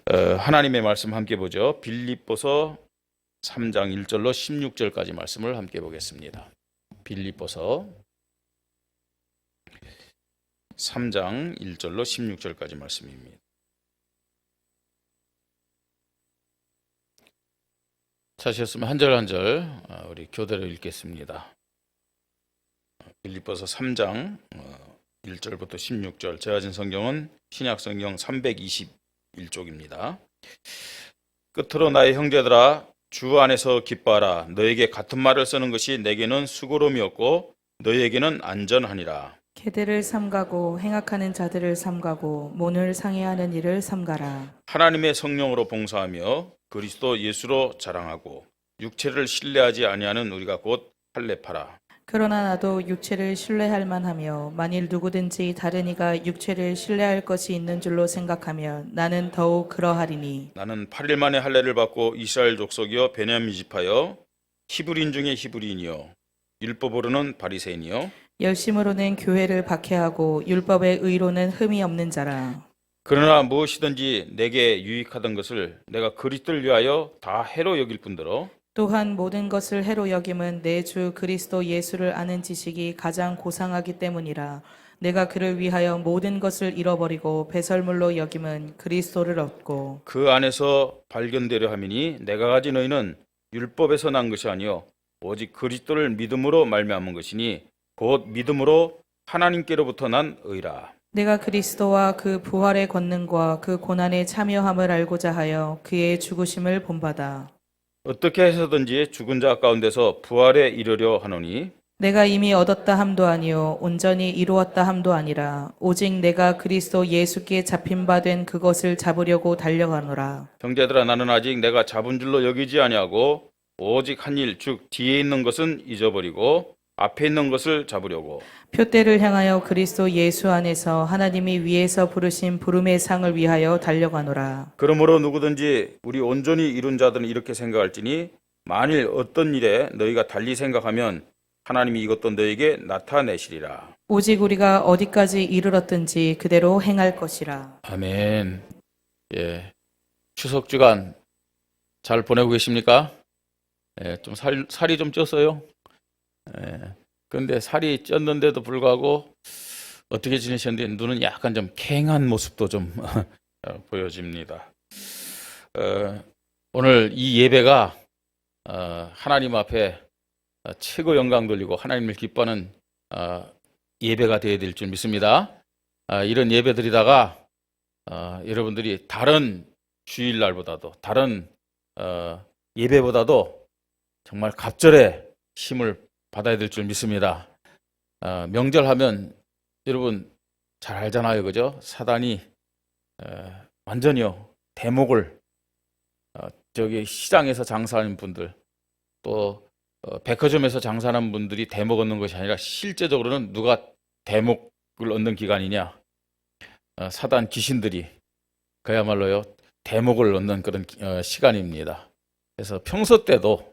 하나님의 말씀 함께 보죠. 빌립보서 3장 1절로 16절까지 말씀을 함께 보겠습니다. 빌립보서 3장 1절로 16절까지 말씀입니다. 찾으셨으면 한 절 한 절 우리 교대로 읽겠습니다. 빌립보서 3장 1절부터 16절, 제가 가진 성경은 신약성경 321쪽입니다. 끝으로 나의 형제들아, 주 안에서 기뻐하라. 너에게 같은 말을 쓰는 것이 내게는 수고로움이었고 너희에게는 안전하니라. 계대를 삼가고 행악하는 자들을 삼가고 mon을 상해하는 일을 삼가라. 하나님의 성령으로 봉사하며 그리스도 예수로 자랑하고 육체를 신뢰하지 아니하는 우리가 곧 할례파라. 그러나 나도 육체를 신뢰할 만하며 만일 누구든지 다른 이가 육체를 신뢰할 것이 있는 줄로 생각하면 나는 더욱 그러하리니, 나는 8일 만에 할례를 받고 이스라엘 족속이요 베냐민 지파여 히브리인 중에 히브리인이요 율법으로는 바리새인이요 열심으로는 교회를 박해하고 율법의 의로는 흠이 없는 자라. 그러나 무엇이든지 내게 유익하던 것을 내가 그리스도를 위하여 다 해로 여길 뿐더러 또한 모든 것을 해로 여김은 내 주 그리스도 예수를 아는 지식이 가장 고상하기 때문이라. 내가 그를 위하여 모든 것을 잃어버리고 배설물로 여김은 그리스도를 얻고 그 안에서 발견되려 함이니 내가 가진 의는 율법에서 난 것이 아니요 오직 그리스도를 믿음으로 말미암은 것이니 곧 믿음으로 하나님께로부터 난 의라. 내가 그리스도와 그 부활의 권능과 그 고난에 참여함을 알고자 하여 그의 죽으심을 본받아 어떻게 해서든지 죽은 자 가운데서 부활에 이르려 하노니 내가 이미 얻었다 함도 아니요 온전히 이루었다 함도 아니라 오직 내가 그리스도 예수께 잡힌 바 된 그것을 잡으려고 달려가노라. 형제들아, 나는 아직 내가 잡은 줄로 여기지 아니하고 오직 한 일 즉 뒤에 있는 것은 잊어버리고 앞에 있는 것을 잡으려고 표대를 향하여 그리스도 예수 안에서 하나님이 위에서 부르신 부름의 상을 위하여 달려가노라. 그러므로 누구든지 우리 온전히 이룬 자들은 이렇게 생각할지니 만일 어떤 일에 너희가 달리 생각하면 하나님이 이것도 너희에게 나타내시리라. 오직 우리가 어디까지 이르렀든지 그대로 행할 것이라. 아멘. 예, 추석 주간 잘 보내고 계십니까? 예, 좀 살이 좀 쪘어요. 예, 그런데 살이 쪘는데도 불구하고 어떻게 지내셨는데 눈은 약간 좀 캥한 모습도 좀 보여집니다. 오늘 이 예배가 하나님 앞에 최고 영광 돌리고 하나님을 기뻐하는 예배가 되어야 될 줄 믿습니다. 이런 예배 드리다가 여러분들이 다른 주일날보다도 다른 예배보다도 정말 갑절의 힘을 받아야 될 줄 믿습니다. 명절하면 여러분 잘 알잖아요, 그죠? 사단이 완전히요 대목을 저기 시장에서 장사하는 분들 또 백화점에서 장사하는 분들이 대목 얻는 것이 아니라 실제적으로는 누가 대목을 얻는 기간이냐? 사단 귀신들이 그야말로요 대목을 얻는 그런 시간입니다. 그래서 평소 때도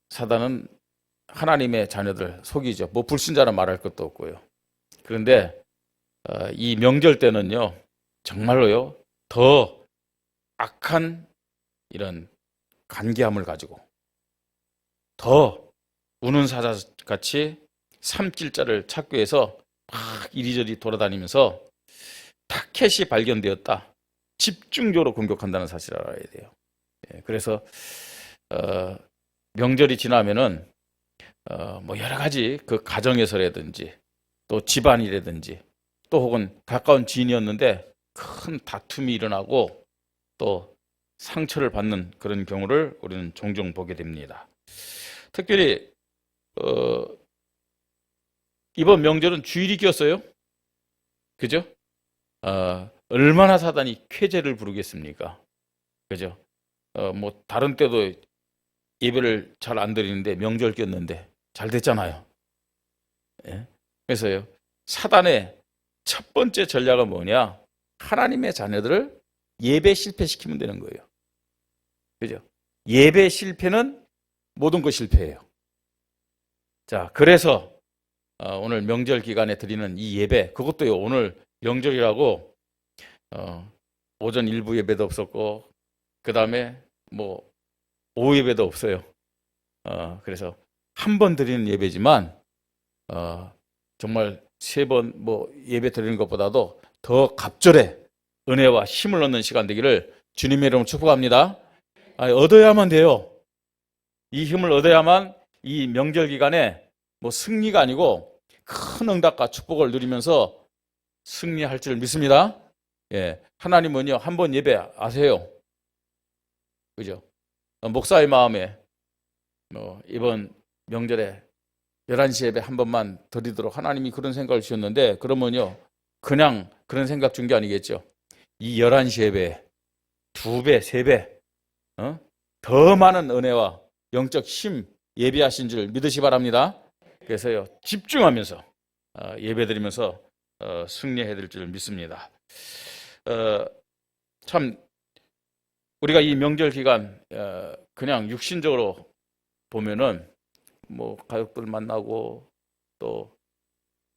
사단은 하나님의 자녀들 속이죠. 뭐 불신자는 말할 것도 없고요. 그런데 이 명절 때는요 정말로요 더 악한 이런 간계함을 가지고 더 우는 사자같이 삼킬 자를 찾기 위해서 막 이리저리 돌아다니면서 타켓이 발견되었다. 집중적으로 공격한다는 사실을 알아야 돼요. 그래서 명절이 지나면은 뭐 여러 가지 그 가정에서라든지 또 집안이라든지 또 혹은 가까운 지인이었는데 큰 다툼이 일어나고 또 상처를 받는 그런 경우를 우리는 종종 보게 됩니다. 특별히 이번 명절은 주일이 꼈어요. 그죠? 얼마나 사단이 쾌재를 부르겠습니까? 그죠? 뭐 다른 때도 예배를 잘 안 드리는데 명절 꼈는데 잘 됐잖아요. 예? 그래서요 사단의 첫 번째 전략은 뭐냐? 하나님의 자녀들을 예배 실패시키면 되는 거예요. 그죠? 예배 실패는 모든 것 실패예요. 자, 그래서 오늘 명절 기간에 드리는 이 예배, 그것도요 오늘 명절이라고 오전 일부 예배도 없었고 그 다음에 뭐 오후 예배도 없어요. 그래서 한 번 드리는 예배지만 정말 3번 뭐 예배 드리는 것보다도 더 갑절에 은혜와 힘을 얻는 시간 되기를 주님의 이름으로 축복합니다. 얻어야만 돼요. 이 힘을 얻어야만 이 명절 기간에 뭐 승리가 아니고 큰 응답과 축복을 누리면서 승리할 줄 믿습니다. 예, 하나님은요 한 번 예배 아세요? 그죠? 목사의 마음에 이번 명절에 11시 예배 한 번만 드리도록 하나님이 그런 생각을 주셨는데, 그러면요 그냥 그런 생각 준 게 아니겠죠. 이 11시 예배에 2배, 3배 더 많은 은혜와 영적 힘 예비하신 줄 믿으시 바랍니다. 그래서요 집중하면서 예배드리면서 승리해야 될 줄 믿습니다. 참 우리가 이 명절 기간 그냥 육신적으로 보면은 뭐 가족들 만나고 또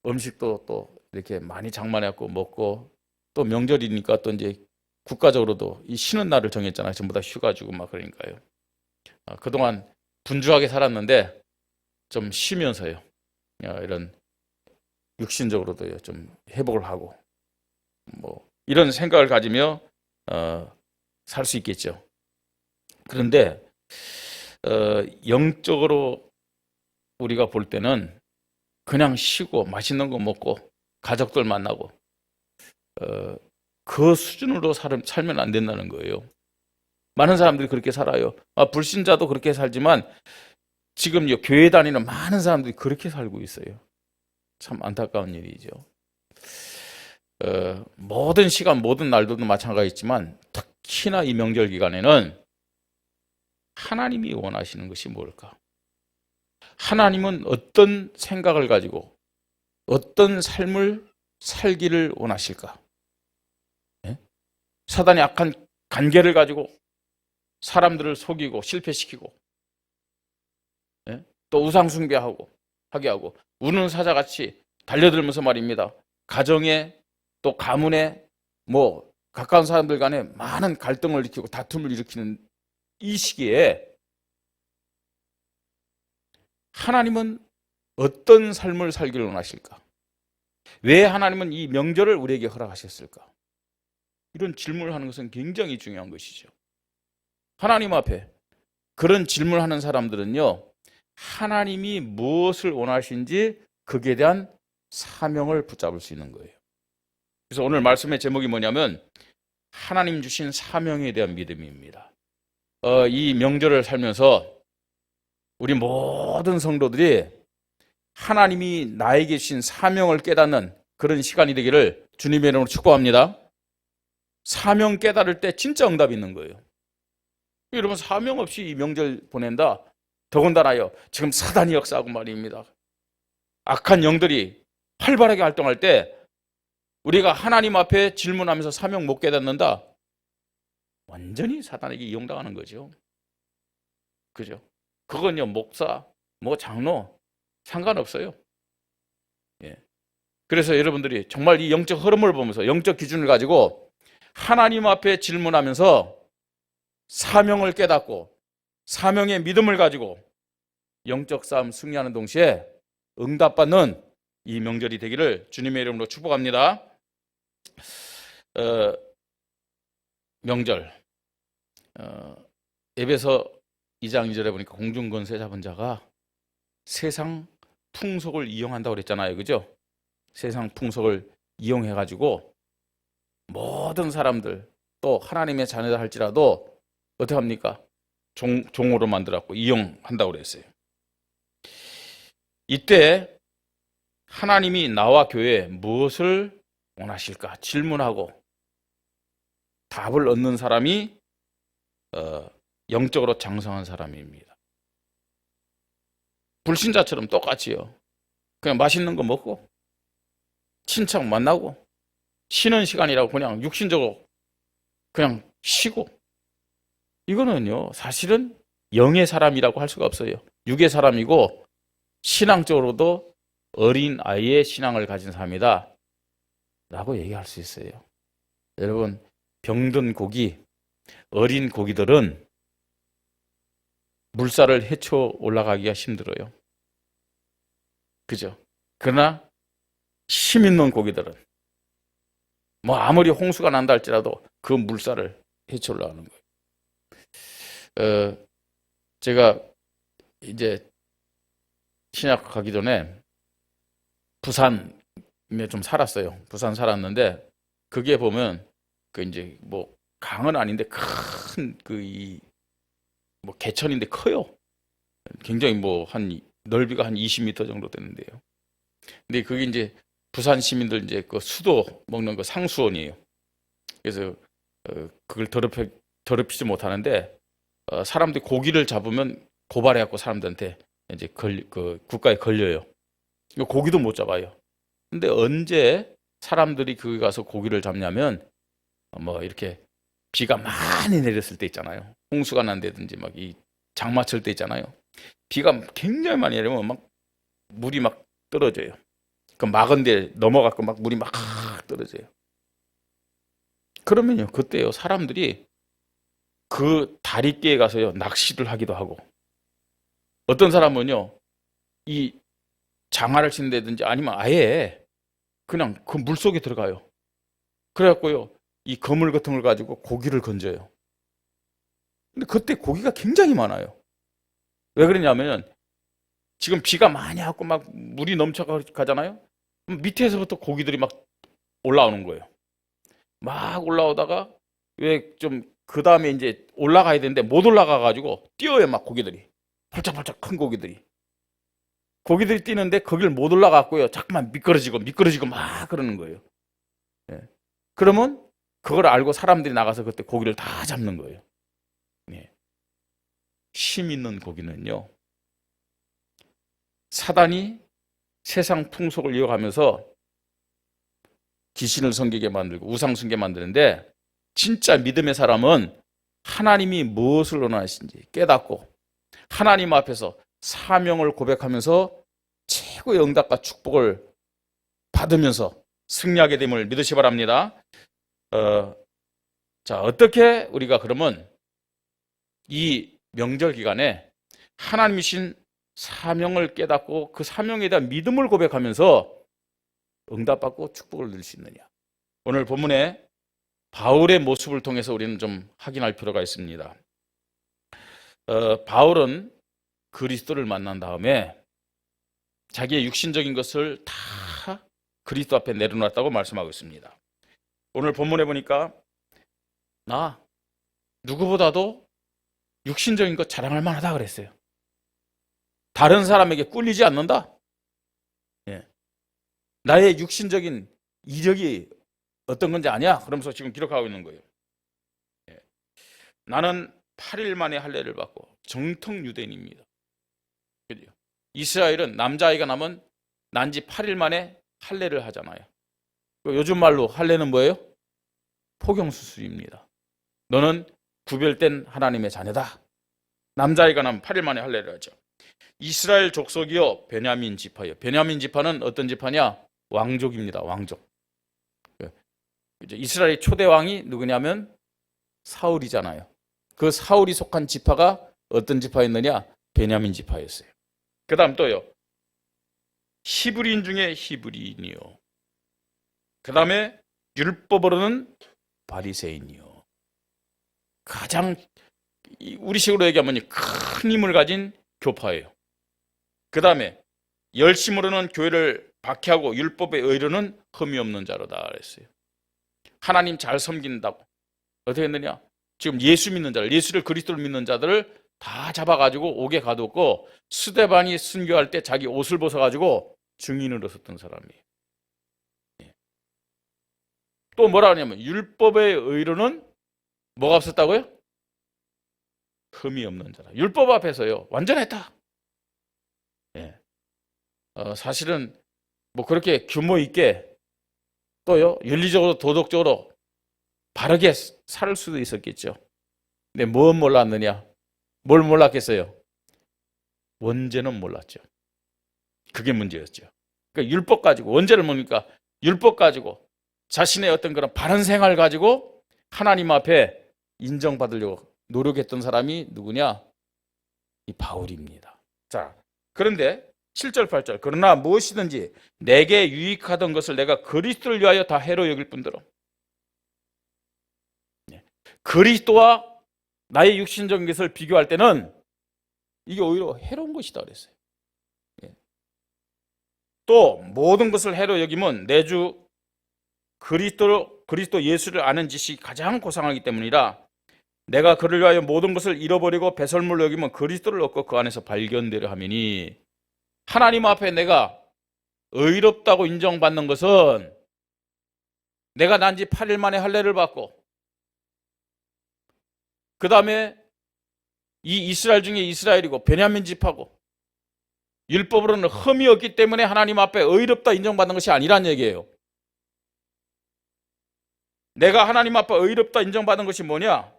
음식도 또 이렇게 많이 장만해갖고 먹고, 또 명절이니까 또 이제 국가적으로도 이 쉬는 날을 정했잖아요. 전부 다 휴가 주고 막 그러니까요. 그동안 분주하게 살았는데 좀 쉬면서요 이런 육신적으로도 좀 회복을 하고 뭐 이런 생각을 가지며 살 수 있겠죠. 그런데 영적으로 우리가 볼 때는 그냥 쉬고 맛있는 거 먹고 가족들 만나고 그 수준으로 살면 안 된다는 거예요. 많은 사람들이 그렇게 살아요. 불신자도 그렇게 살지만 지금 교회 다니는 많은 사람들이 그렇게 살고 있어요. 참 안타까운 일이죠. 모든 시간 모든 날들도 마찬가지지만 특히나 이 명절 기간에는 하나님이 원하시는 것이 뭘까? 하나님은 어떤 생각을 가지고 어떤 삶을 살기를 원하실까? 예? 사단이 악한 간계를 가지고 사람들을 속이고 실패시키고 또 우상숭배하고 하게 하고 우는 사자같이 달려들면서 말입니다. 가정에 또 가문에 뭐 가까운 사람들 간에 많은 갈등을 일으키고 다툼을 일으키는 이 시기에 하나님은 어떤 삶을 살기를 원하실까? 왜 하나님은 이 명절을 우리에게 허락하셨을까? 이런 질문을 하는 것은 굉장히 중요한 것이죠. 하나님 앞에 그런 질문하는 사람들은요 하나님이 무엇을 원하시는지 거기에 대한 사명을 붙잡을 수 있는 거예요. 그래서 오늘 말씀의 제목이 뭐냐면 하나님 주신 사명에 대한 믿음입니다. 이 명절을 살면서 우리 모든 성도들이 하나님이 나에게 주신 사명을 깨닫는 그런 시간이 되기를 주님의 이름으로 축복합니다. 사명 깨달을 때 진짜 응답이 있는 거예요. 여러분 사명 없이 이 명절 보낸다? 더군다나요 지금 사단이 역사하고 말입니다. 악한 영들이 활발하게 활동할 때 우리가 하나님 앞에 질문하면서 사명 못 깨닫는다? 완전히 사단에게 이용당하는 거죠. 그죠? 그건요 목사, 뭐 장로 상관없어요. 예. 그래서 여러분들이 정말 이 영적 흐름을 보면서 영적 기준을 가지고 하나님 앞에 질문하면서 사명을 깨닫고 사명의 믿음을 가지고 영적 싸움 승리하는 동시에 응답받는 이 명절이 되기를 주님의 이름으로 축복합니다. 명절 에베소 2장 2절에 보니까 공중권세 잡은 자가 세상 풍속을 이용한다고 그랬잖아요. 그죠? 세상 풍속을 이용해가지고 모든 사람들 또 하나님의 자녀다 할지라도 어떻게 합니까? 종으로 만들었고 이용한다고 그랬어요. 이때 하나님이 나와 교회에 무엇을 원하실까 질문하고 답을 얻는 사람이 영적으로 장성한 사람입니다. 불신자처럼 똑같이요. 그냥 맛있는 거 먹고 친척 만나고 쉬는 시간이라고 그냥 육신적으로 그냥 쉬고, 이거는요 사실은 영의 사람이라고 할 수가 없어요. 육의 사람이고 신앙적으로도 어린 아이의 신앙을 가진 사람이다 라고 얘기할 수 있어요. 여러분, 병든 고기, 어린 고기들은 물살을 헤쳐 올라가기가 힘들어요. 그죠? 그러나 힘 있는 고기들은 뭐 아무리 홍수가 난다 할지라도 그 물살을 헤쳐 올라가는 거예요. 제가 이제 신학 가기 전에 부산에 좀 살았어요. 부산 살았는데 그게 보면 그 이제 뭐 강은 아닌데 큰 그 뭐 개천인데 커요. 굉장히 뭐 한 넓이가 한 20m 정도 되는데요. 근데 그게 이제 부산 시민들 이제 그 수도 먹는 그 상수원이에요. 그래서 그걸 더럽히지 못하는데 사람들이 고기를 잡으면 고발해갖고 사람들한테 이제 그 국가에 걸려요. 고기도 못 잡아요. 근데 언제 사람들이 거기 가서 고기를 잡냐면 뭐 이렇게 비가 많이 내렸을 때 있잖아요. 홍수가 난다든지 막 이 장마철 때 있잖아요. 비가 굉장히 많이 내리면 막 물이 막 떨어져요. 그 막은 데 넘어가고 막 물이 막 떨어져요. 그러면요, 그때요, 사람들이 그 다리께에 가서요, 낚시를 하기도 하고, 어떤 사람은요, 이 장화를 신다든지 아니면 아예 그냥 그 물 속에 들어가요. 그래갖고요, 이 그물 같은 걸 가지고 고기를 건져요. 근데 그때 고기가 굉장히 많아요. 왜 그러냐면 지금 비가 많이 왔고 막 물이 넘쳐가잖아요. 밑에서부터 고기들이 막 올라오는 거예요. 막 올라오다가 왜 좀 그 다음에 이제 올라가야 되는데 못 올라가가지고 뛰어요, 막 고기들이. 펄짝펄짝 큰 고기들이. 고기들이 뛰는데 거기를 못 올라갔고요. 자꾸만 미끄러지고 막 그러는 거예요. 예. 그러면 그걸 알고 사람들이 나가서 그때 고기를 다 잡는 거예요. 예. 힘 있는 고기는요, 사단이 세상 풍속을 이어가면서 귀신을 섬기게 만들고 우상 숭게 만드는데, 진짜 믿음의 사람은 하나님이 무엇을 원하시는지 깨닫고 하나님 앞에서 사명을 고백하면서 최고의 응답과 축복을 받으면서 승리하게 됨을 믿으시 바랍니다. 자, 어떻게 우리가 그러면 이 명절 기간에 하나님이신 사명을 깨닫고 그 사명에 대한 믿음을 고백하면서 응답받고 축복을 누릴 수 있느냐? 오늘 본문에 바울의 모습을 통해서 우리는 좀 확인할 필요가 있습니다. 바울은 그리스도를 만난 다음에 자기의 육신적인 것을 다 그리스도 앞에 내려놨다고 말씀하고 있습니다. 오늘 본문에 보니까 나 누구보다도 육신적인 것 자랑할 만하다 그랬어요. 다른 사람에게 꿀리지 않는다. 예. 나의 육신적인 이력이 어떤 건지 아냐? 그러면서 지금 기록하고 있는 거예요. 예. 나는 8일 만에 할례를 받고 정통 유대인입니다. 그죠? 이스라엘은 남자아이가 나면 난지 8일 만에 할례를 하잖아요. 요즘 말로 할례는 뭐예요? 포경수술입니다. 너는 구별된 하나님의 자녀다. 남자아이가 나면 8일 만에 할례를 하죠. 이스라엘 족속이요, 베냐민 지파요. 베냐민 지파는 어떤 지파냐? 왕족입니다. 왕족. 이스라엘 초대 왕이 누구냐면 사울이잖아요. 그 사울이 속한 지파가 어떤 지파였느냐? 베냐민 지파였어요. 그 다음 또요, 히브리인 중에 히브리인이요. 그 다음에 율법으로는 바리새인이요. 가장 우리식으로 얘기하면 큰 힘을 가진 교파예요. 그 다음에 열심으로는 교회를 박해하고 율법의 의로는 흠이 없는 자로다 그랬어요. 하나님 잘 섬긴다고 어떻게 했느냐? 지금 예수 믿는 자들, 예수를 그리스도를 믿는 자들을 다 잡아가지고 옥에 가두었고, 스데반이 순교할 때 자기 옷을 벗어가지고 증인으로 섰던 사람이에요. 또 뭐라 하냐면 율법의 의로는 뭐가 없었다고요? 흠이 없는 자라. 율법 앞에서요, 완전했다. 예. 사실은 뭐 그렇게 규모 있게 또요, 윤리적으로 도덕적으로 바르게 살 수도 있었겠죠. 근데 뭘 몰랐느냐? 뭘 몰랐겠어요? 원죄는 몰랐죠. 그게 문제였죠. 그러니까 율법 가지고, 원죄를 뭡니까? 율법 가지고 자신의 어떤 그런 바른 생활을 가지고 하나님 앞에 인정받으려고 노력했던 사람이 누구냐? 이 바울입니다. 자, 그런데 7절 8절 그러나 무엇이든지 내게 유익하던 것을 내가 그리스도를 위하여 다 해로 여길 뿐더러 그리스도와 나의 육신적인 것을 비교할 때는 이게 오히려 해로운 것이다 그랬어요. 또 모든 것을 해로 여기면 내 주 그리스도 예수를 아는 지식이 가장 고상하기 때문이라 내가 그를 위하여 모든 것을 잃어버리고 배설물로 여기면 그리스도를 얻고 그 안에서 발견되려 함이니 하나님 앞에 내가 의롭다고 인정받는 것은 내가 난 지 8일 만에 할례를 받고 그 다음에 이 이스라엘 중에 이스라엘이고 베냐민 지파고 율법으로는 흠이 없기 때문에 하나님 앞에 의롭다 인정받는 것이 아니란 얘기예요. 내가 하나님 앞에 의롭다 인정받은 것이 뭐냐?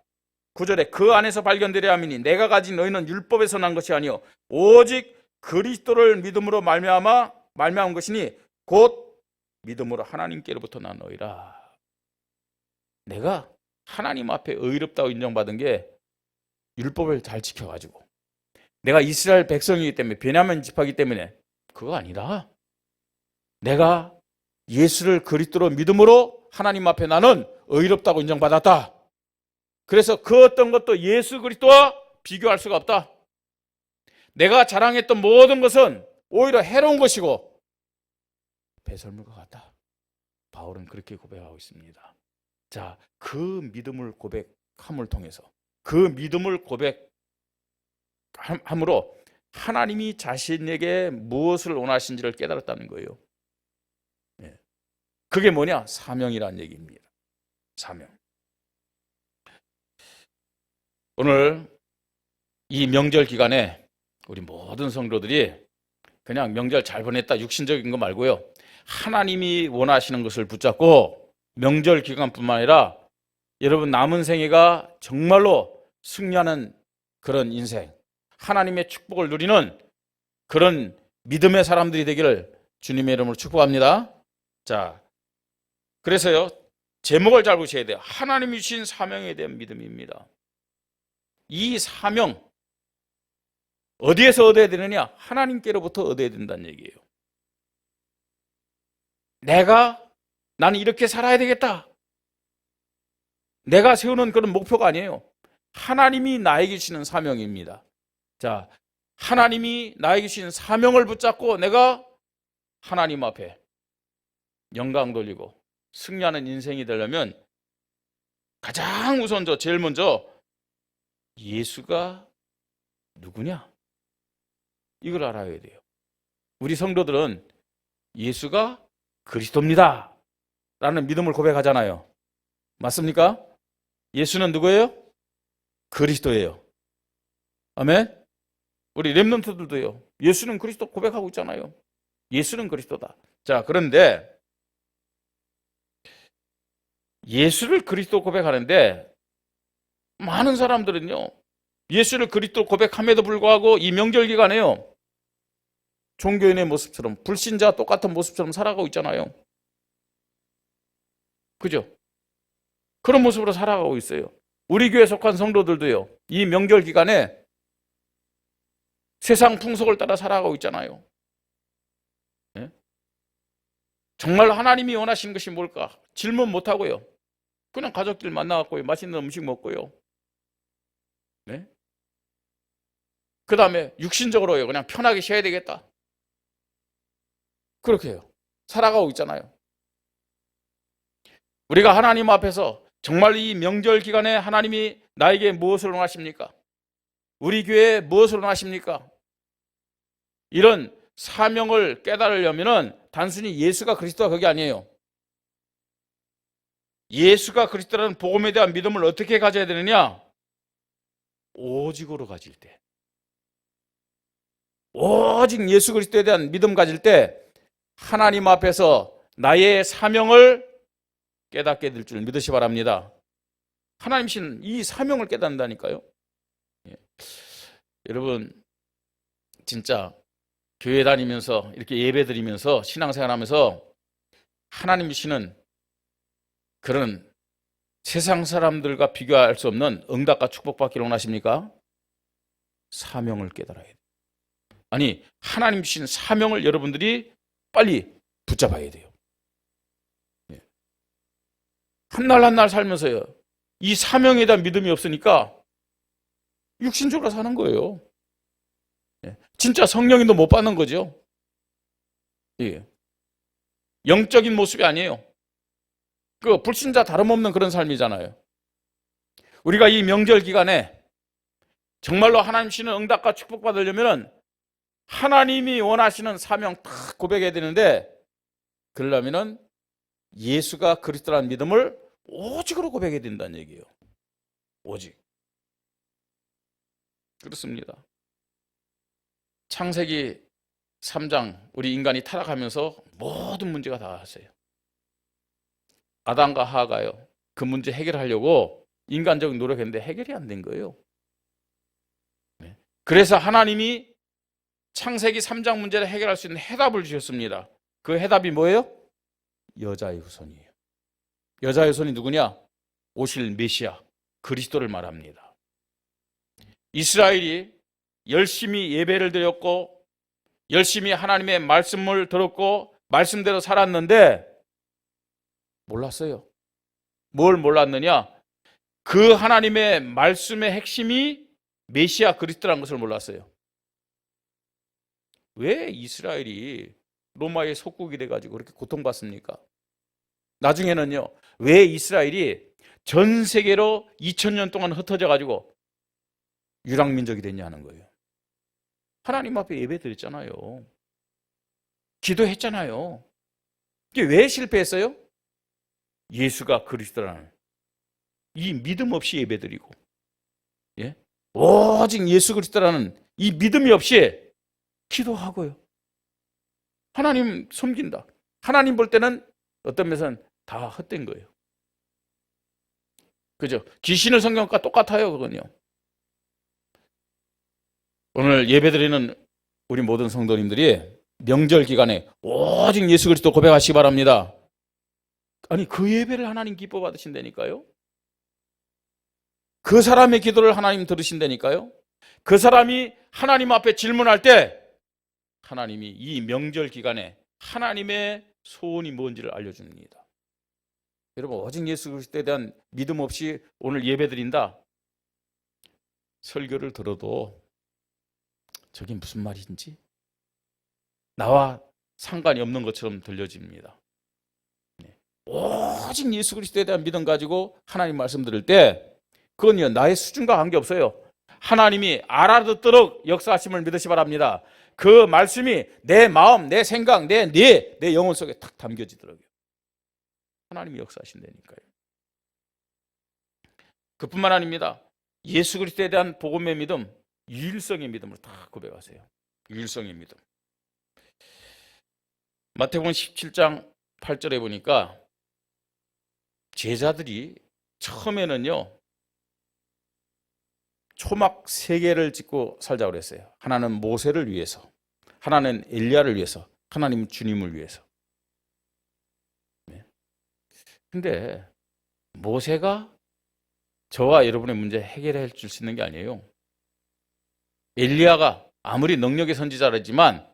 9절에 그 안에서 발견되려 함이니 내가 가진 너희는 율법에서 난 것이 아니요 오직 그리스도를 믿음으로 말미암은 것이니 곧 믿음으로 하나님께로부터 난 너희라. 내가 하나님 앞에 의롭다고 인정받은 게 율법을 잘 지켜가지고 내가 이스라엘 백성이기 때문에 베냐민 지파이기 때문에 그거 아니라 내가 예수를 그리스도로 믿음으로 하나님 앞에 나는 의롭다고 인정받았다. 그래서 그 어떤 것도 예수 그리스도와 비교할 수가 없다. 내가 자랑했던 모든 것은 오히려 해로운 것이고 배설물과 같다. 바울은 그렇게 고백하고 있습니다. 자, 그 믿음을 고백함을 통해서 그 믿음을 고백함으로 하나님이 자신에게 무엇을 원하신지를 깨달았다는 거예요. 그게 뭐냐? 사명이라는 얘기입니다. 사명. 오늘 이 명절 기간에 우리 모든 성도들이 그냥 명절 잘 보냈다 육신적인 거 말고요. 하나님이 원하시는 것을 붙잡고 명절 기간뿐만 아니라 여러분 남은 생애가 정말로 승리하는 그런 인생, 하나님의 축복을 누리는 그런 믿음의 사람들이 되기를 주님의 이름으로 축복합니다. 자, 그래서요, 제목을 잘 보셔야 돼요. 하나님이 주신 사명에 대한 믿음입니다. 이 사명, 어디에서 얻어야 되느냐? 하나님께로부터 얻어야 된다는 얘기예요. 나는 이렇게 살아야 되겠다. 내가 세우는 그런 목표가 아니에요. 하나님이 나에게 주시는 사명입니다. 자, 하나님이 나에게 주신 사명을 붙잡고 내가 하나님 앞에 영광 돌리고 승리하는 인생이 되려면 가장 우선 제일 먼저 예수가 누구냐? 이걸 알아야 돼요. 우리 성도들은 예수가 그리스도입니다 라는 믿음을 고백하잖아요. 맞습니까? 예수는 누구예요? 그리스도예요. 아멘? 우리 렘넌트들도요. 예수는 그리스도 고백하고 있잖아요. 예수는 그리스도다. 자, 그런데 예수를 그리스도 고백하는데 많은 사람들은요. 예수를 그리스도 고백함에도 불구하고 이 명절 기간에요. 종교인의 모습처럼 불신자 똑같은 모습처럼 살아가고 있잖아요. 그죠? 그런 모습으로 살아가고 있어요. 우리 교회에 속한 성도들도요. 이 명절 기간에 세상 풍속을 따라 살아가고 있잖아요. 네? 정말 하나님이 원하시는 것이 뭘까? 질문 못하고요. 그냥 가족들 만나갖고 맛있는 음식 먹고요. 네? 그 다음에 육신적으로요. 그냥 편하게 쉬어야 되겠다. 그렇게 해요. 살아가고 있잖아요. 우리가 하나님 앞에서 정말 이 명절 기간에 하나님이 나에게 무엇을 원하십니까? 우리 교회에 무엇을 원하십니까? 이런 사명을 깨달으려면 단순히 예수가 그리스도가 그게 아니에요. 예수가 그리스도라는 복음에 대한 믿음을 어떻게 가져야 되느냐? 오직으로 가질 때. 오직 예수 그리스도에 대한 믿음 가질 때 하나님 앞에서 나의 사명을 깨닫게 될 줄 믿으시 바랍니다. 하나님이신 이 사명을 깨닫는다니까요. 예. 여러분 진짜 교회 다니면서 이렇게 예배 드리면서 신앙생활하면서 하나님 주시는 그런 세상 사람들과 비교할 수 없는 응답과 축복받기를 원하십니까? 사명을 깨달아야 돼요. 아니, 하나님 주신 사명을 여러분들이 빨리 붙잡아야 돼요. 한 날 한 날 살면서요, 이 사명에 대한 믿음이 없으니까 육신적으로 사는 거예요. 진짜 성령님도 못 받는 거죠. 영적인 모습이 아니에요. 그 불신자 다름없는 그런 삶이잖아요. 우리가 이 명절 기간에 정말로 하나님 주시는 응답과 축복 받으려면 하나님이 원하시는 사명 딱 고백해야 되는데, 그러려면 예수가 그리스도라는 믿음을 오직으로 고백해야 된다는 얘기예요. 오직. 그렇습니다. 창세기 3장 우리 인간이 타락하면서 모든 문제가 다 왔어요. 아담과 하와가요, 그 문제 해결하려고 인간적인 노력했는데 해결이 안 된 거예요. 그래서 하나님이 창세기 3장 문제를 해결할 수 있는 해답을 주셨습니다. 그 해답이 뭐예요? 여자의 후손이에요. 여자의 후손이 누구냐? 오실 메시아 그리스도를 말합니다. 이스라엘이 열심히 예배를 드렸고 열심히 하나님의 말씀을 들었고 말씀대로 살았는데 몰랐어요. 뭘 몰랐느냐? 그 하나님의 말씀의 핵심이 메시아 그리스도라는 것을 몰랐어요. 왜 이스라엘이 로마의 속국이 돼가지고 그렇게 고통받습니까? 나중에는요, 왜 이스라엘이 전 세계로 2000년 동안 흩어져가지고 유랑민족이 됐냐는 거예요. 하나님 앞에 예배 드렸잖아요. 기도했잖아요. 이게 왜 실패했어요? 예수가 그리스도라는 이 믿음 없이 예배 드리고, 오직 예수 그리스도라는 이 믿음이 없이 기도하고요. 하나님 섬긴다. 하나님 볼 때는 어떤 면에서는 다 헛된 거예요. 그죠? 귀신을 섬긴 것과 똑같아요, 그건요. 오늘 예배드리는 우리 모든 성도님들이 명절 기간에 오직 예수 그리스도 고백하시기 바랍니다. 아니, 그 예배를 하나님 기뻐 받으신다니까요. 그 사람의 기도를 하나님 들으신다니까요. 그 사람이 하나님 앞에 질문할 때 하나님이 이 명절 기간에 하나님의 소원이 뭔지를 알려줍니다. 여러분, 오직 예수 그리스도에 대한 믿음 없이 오늘 예배드린다, 설교를 들어도 저게 무슨 말인지 나와 상관이 없는 것처럼 들려집니다. 오직 예수 그리스도에 대한 믿음 가지고 하나님 말씀 들을 때 그건요, 나의 수준과 관계없어요. 하나님이 알아듣도록 역사하심을 믿으시 바랍니다. 그 말씀이 내 마음, 내 생각, 내 영혼 속에 탁 담겨지더라고요. 하나님이 역사하신다니까요. 그뿐만 아닙니다. 예수 그리스도에 대한 복음의 믿음, 유일성의 믿음으로 다 고백하세요. 유일성의 믿음. 마태복음 17장 8절에 보니까 제자들이 처음에는요, 초막 3개를 짓고 살자고 그랬어요. 하나는 모세를 위해서, 하나는 엘리야를 위해서, 하나님 주님을 위해서. 근데 모세가 저와 여러분의 문제 해결해 줄 수 있는 게 아니에요. 엘리야가 아무리 능력의 선지자라지만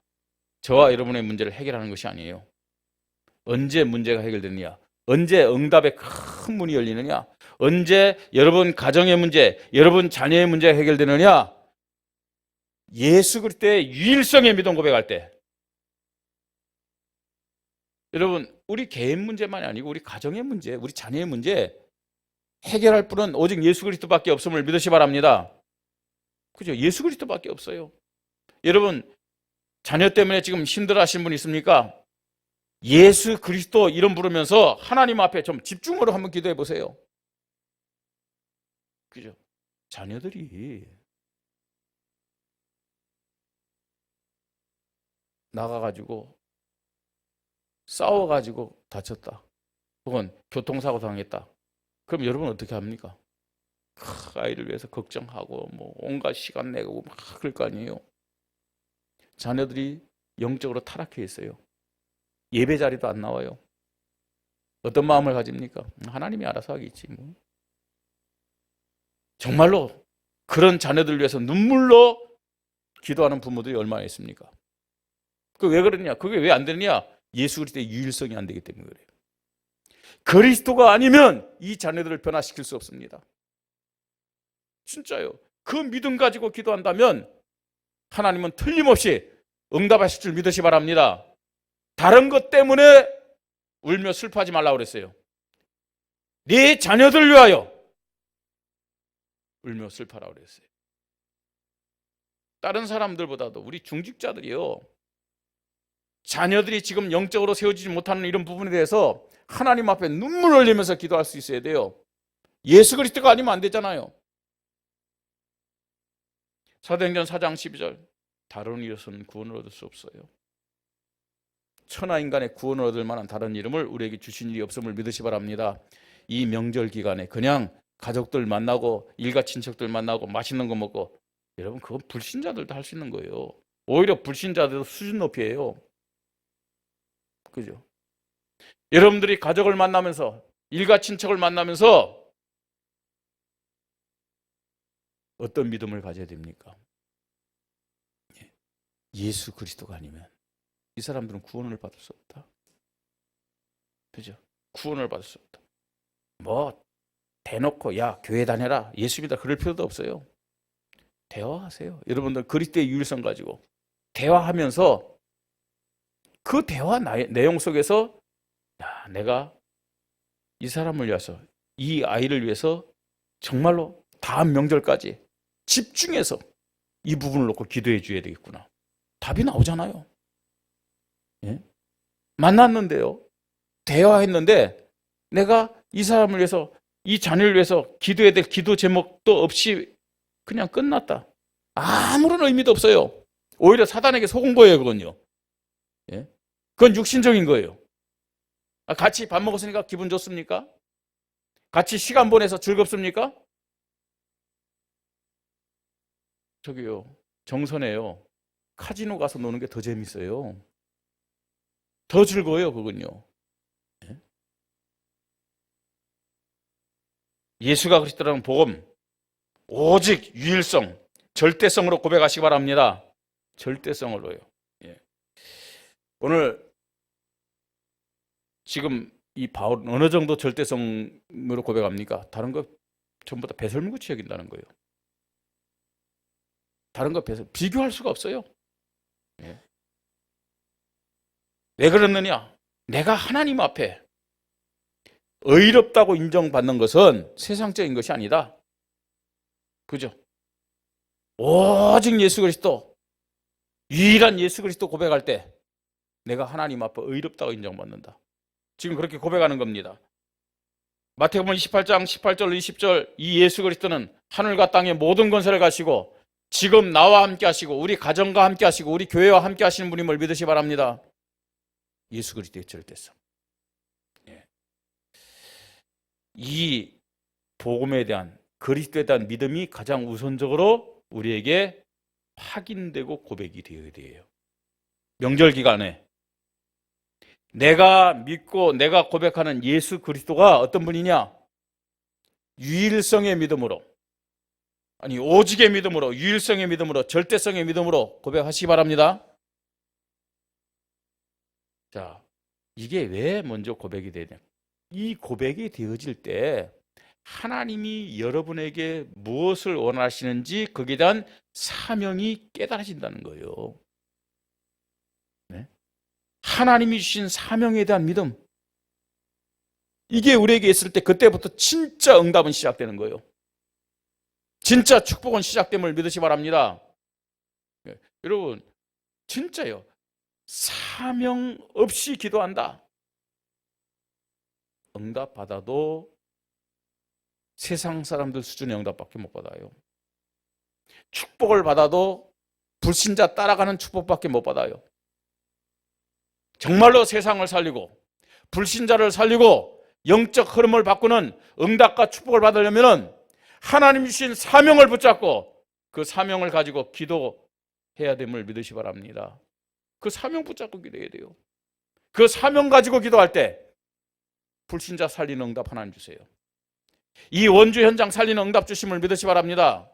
저와 여러분의 문제를 해결하는 것이 아니에요. 언제 문제가 해결되느냐? 언제 응답의 큰 문이 열리느냐? 언제 여러분 가정의 문제, 여러분 자녀의 문제가 해결되느냐? 예수 그리스도의 유일성의 믿음 고백할 때. 여러분, 우리 개인 문제만이 아니고 우리 가정의 문제, 우리 자녀의 문제 해결할 분은 오직 예수 그리스도밖에 없음을 믿으시 바랍니다. 그죠? 예수 그리스도밖에 없어요. 여러분, 자녀 때문에 지금 힘들어하시는 분 있습니까? 예수 그리스도 이름 부르면서 하나님 앞에 좀 집중으로 한번 기도해 보세요. 그죠? 자녀들이 나가가지고 싸워가지고 다쳤다, 혹은 교통사고 당했다. 그럼 여러분 어떻게 합니까? 아이를 위해서 걱정하고 뭐 온갖 시간 내고 막 그럴 거 아니에요. 자녀들이 영적으로 타락해 있어요. 예배 자리도 안 나와요. 어떤 마음을 가집니까? 하나님이 알아서 하겠지 뭐. 정말로 그런 자녀들 위해서 눈물로 기도하는 부모들이 얼마나 있습니까? 그 왜 그러냐? 그게 왜 안 되느냐? 예수 그리스도의 유일성이 안 되기 때문에 그래요. 그리스도가 아니면 이 자녀들을 변화시킬 수 없습니다. 진짜요. 그 믿음 가지고 기도한다면 하나님은 틀림없이 응답하실 줄 믿으시 바랍니다. 다른 것 때문에 울며 슬퍼하지 말라고 그랬어요. 네 자녀들 위하여 울며 슬퍼하라고 그랬어요. 다른 사람들보다도 우리 중직자들이요, 자녀들이 지금 영적으로 세워지지 못하는 이런 부분에 대해서 하나님 앞에 눈물 흘리면서 기도할 수 있어야 돼요. 예수 그리스도가 아니면 안 되잖아요. 사도행전 4장 12절, 다른 이로서는 구원을 얻을 수 없어요. 천하 인간의 구원을 얻을 만한 다른 이름을 우리에게 주신 일이 없음을 믿으시 바랍니다. 이 명절 기간에 그냥 가족들 만나고 일가 친척들 만나고 맛있는 거 먹고, 여러분 그건 불신자들도 할 수 있는 거예요. 오히려 불신자들도 수준 높이에요. 그죠? 여러분들이 가족을 만나면서 일가 친척을 만나면서 어떤 믿음을 가져야 됩니까? 예수 그리스도가 아니면 이 사람들은 구원을 받을 수 없다. 그죠? 구원을 받을 수 없다. 뭐 대놓고 야 교회 다녀라, 예수 믿어, 그럴 필요도 없어요. 대화하세요. 여러분들 그리스도의 유일성 가지고 대화하면서 그 대화 내용 속에서 야, 내가 이 사람을 위해서, 이 아이를 위해서 정말로 다음 명절까지 집중해서 이 부분을 놓고 기도해 줘야 되겠구나. 답이 나오잖아요. 예? 만났는데요, 대화했는데 내가 이 사람을 위해서, 이 자녀를 위해서 기도해야 될 기도 제목도 없이 그냥 끝났다. 아무런 의미도 없어요. 오히려 사단에게 속은 거예요, 그건요. 예? 그건 육신적인 거예요. 같이 밥 먹었으니까 기분 좋습니까? 같이 시간 보내서 즐겁습니까? 저기요, 정선해요. 카지노 가서 노는 게 더 재밌어요. 더 즐거워요, 그건요. 예? 예수가 그리스도라는 복음, 오직 유일성, 절대성으로 고백하시기 바랍니다. 절대성으로요. 예. 오늘 지금 이 바울은 어느 정도 절대성으로 고백합니까? 다른 거 전부 다 배설물같이 여긴다는 거예요. 다른 거 비교할 수가 없어요. 예. 왜 그러느냐? 내가 하나님 앞에 의롭다고 인정받는 것은 세상적인 것이 아니다. 그죠? 오직 예수 그리스도, 유일한 예수 그리스도 고백할 때 내가 하나님 앞에 의롭다고 인정받는다. 지금 그렇게 고백하는 겁니다. 마태복음 28장 18절 20절, 이 예수 그리스도는 하늘과 땅의 모든 권세를 가시고 지금 나와 함께 하시고 우리 가정과 함께 하시고 우리 교회와 함께 하시는 분임을 믿으시 바랍니다. 예수 그리스도의 절대성. 예. 이 복음에 대한, 그리스도에 대한 믿음이 가장 우선적으로 우리에게 확인되고 고백이 되어야 돼요. 명절 기간에 내가 믿고 내가 고백하는 예수 그리스도가 어떤 분이냐? 유일성의 믿음으로, 아니 오직의 믿음으로, 유일성의 믿음으로, 절대성의 믿음으로 고백하시기 바랍니다. 자, 이게 왜 먼저 고백이 되냐? 이 고백이 되어질 때 하나님이 여러분에게 무엇을 원하시는지 거기에 대한 사명이 깨달아진다는 거예요. 네? 하나님이 주신 사명에 대한 믿음, 이게 우리에게 있을 때 그때부터 진짜 응답은 시작되는 거예요. 진짜 축복은 시작됨을 믿으시 바랍니다. 네. 여러분 진짜요, 사명 없이 기도한다, 응답 받아도 세상 사람들 수준의 응답밖에 못 받아요. 축복을 받아도 불신자 따라가는 축복밖에 못 받아요. 정말로 세상을 살리고 불신자를 살리고 영적 흐름을 바꾸는 응답과 축복을 받으려면 하나님 주신 사명을 붙잡고 그 사명을 가지고 기도해야 됨을 믿으시 바랍니다. 그 사명 붙잡고 기도해야 돼요. 그 사명 가지고 기도할 때 불신자 살리는 응답 하나님 주세요. 이 원주 현장 살리는 응답 주심을 믿으시 바랍니다.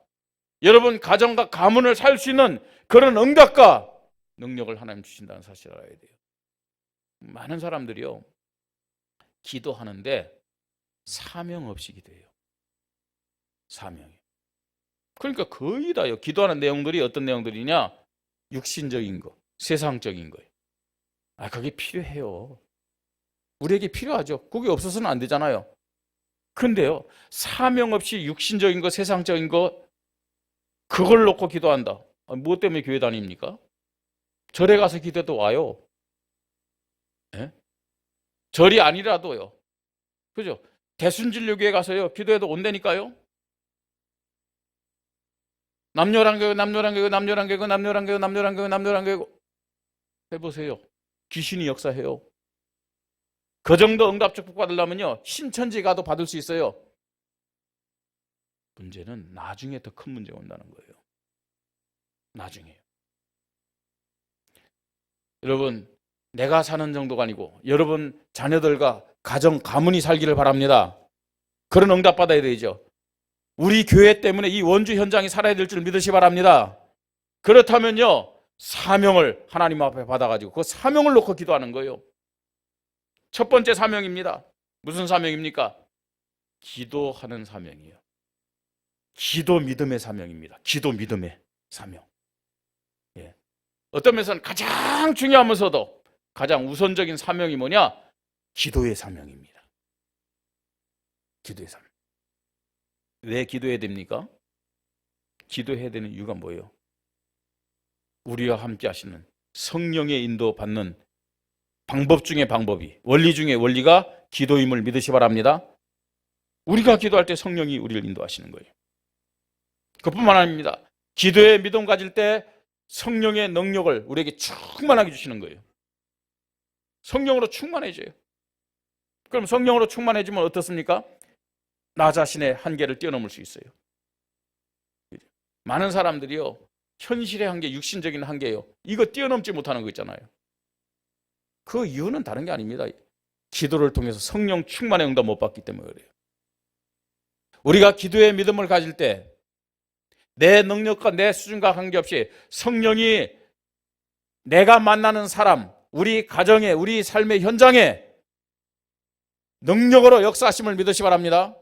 여러분 가정과 가문을 살 수 있는 그런 응답과 능력을 하나님 주신다는 사실을 알아야 돼요. 많은 사람들이요 기도하는데 사명 없이 기도해요. 사명이. 그러니까 거의 다요. 기도하는 내용들이 어떤 내용들이냐? 육신적인 거, 세상적인 거예요. 그게 필요해요. 우리에게 필요하죠. 그게 없어서는 안 되잖아요. 근데요, 사명 없이 육신적인 거, 세상적인 거, 그걸 놓고 기도한다. 무엇 때문에 교회 다닙니까? 절에 가서 기도해도 와요. 예? 절이 아니라도요. 그죠? 대순진료교회 가서요, 기도해도 온다니까요? 남녀란 교회 해보세요. 귀신이 역사해요. 그 정도 응답 축복 받으려면요 신천지 가도 받을 수 있어요. 문제는 나중에 더 큰 문제가 온다는 거예요. 나중에요. 여러분 내가 사는 정도가 아니고 여러분 자녀들과 가정 가문이 살기를 바랍니다. 그런 응답 받아야 되죠. 우리 교회 때문에 이 원주 현장이 살아야 될 줄 믿으시 바랍니다. 그렇다면요 사명을 하나님 앞에 받아가지고 그 사명을 놓고 기도하는 거예요. 첫 번째 사명입니다. 무슨 사명입니까? 기도하는 사명이에요. 기도 믿음의 사명입니다. 기도 믿음의 사명. 예. 어떤 면에서는 가장 중요하면서도 가장 우선적인 사명이 뭐냐? 기도의 사명입니다. 기도의 사명. 왜 기도해야 됩니까? 기도해야 되는 이유가 뭐예요? 우리와 함께 하시는 성령의 인도 받는 방법 중에 방법이, 원리 중에 원리가 기도임을 믿으시 바랍니다. 우리가 기도할 때 성령이 우리를 인도하시는 거예요. 그뿐만 아닙니다. 기도에 믿음 가질 때 성령의 능력을 우리에게 충만하게 주시는 거예요. 성령으로 충만해져요. 그럼 성령으로 충만해지면 어떻습니까? 나 자신의 한계를 뛰어넘을 수 있어요. 많은 사람들이요 현실의 한계, 육신적인 한계예요. 이거 뛰어넘지 못하는 거 있잖아요. 그 이유는 다른 게 아닙니다. 기도를 통해서 성령 충만의 응답 못 받기 때문에 그래요. 우리가 기도의 믿음을 가질 때 내 능력과 내 수준과 관계없이 성령이 내가 만나는 사람, 우리 가정에, 우리 삶의 현장에 능력으로 역사하심을 믿으시 바랍니다.